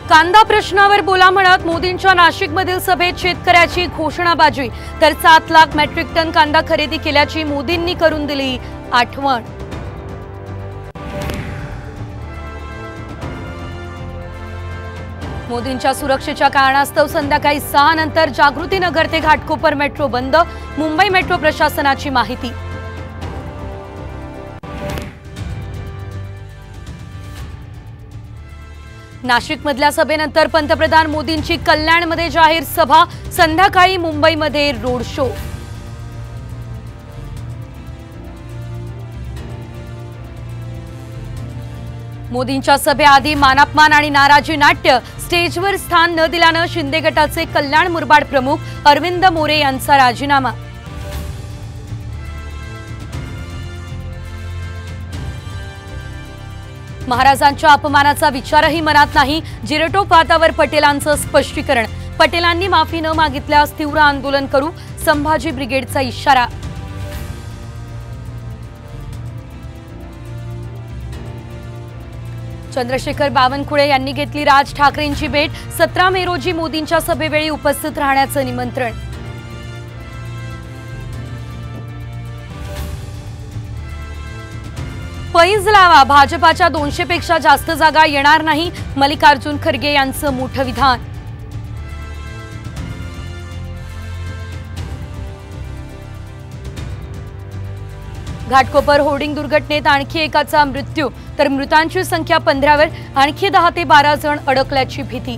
कांदा प्रश्नावर बोला म्हणत मोदींच्या नाशिकमधील सभेत शेतकऱ्याची घोषणाबाजी, तर 7 लाख मेट्रिक टन कांदा खरेदी केल्याची मोदींनी करून दिली आठवण। मोदींच्या सुरक्षेच्या कारणास्तव संध्याकाळी 6 नंतर जागृतीनगर ते घाटकोपर मेट्रो बंद, मुंबई मेट्रो प्रशासनाची माहिती। नाशिकमधल्या सभेनंतर पंतप्रधान मोदींची कल्याणमध्ये जाहीर सभा, संध्याकाळी मुंबईमध्ये रोड शो। मोदींच्या सभेआधी मानापमान आणि नाराजी नाट्य, स्टेजवर स्थान न दिल्यानं शिंदे गटाचे कल्याण मुरबाड प्रमुख अरविंद मोरे यांचा राजीनामा। महाराजांच्या अपमानाचा विचारही मनात नाही, जिरेटोप वादावर पटेलांचं स्पष्टीकरण। पटेलांनी माफी न मागितल्यास तीव्र आंदोलन करू, संभाजी ब्रिगेडचा इशारा। चंद्रशेखर बावनकुळे यांनी घेतली राज ठाकरेंची भेट, 17 मे रोजी मोदींच्या सभेवेळी उपस्थित राहण्याचं निमंत्रण। पैज लावा, भाजपाच्या 200 पेक्षा जास्त जागा येणार नाही, मल्लिकार्जुन खरगे यांचं मोठं विधान। घाटकोपर होर्डिंग दुर्घटनेत आणखी एकाचा मृत्यू, तर मृतांची संख्या 15वर, आणखी 10 ते 12 जण अडकल्याची भीती।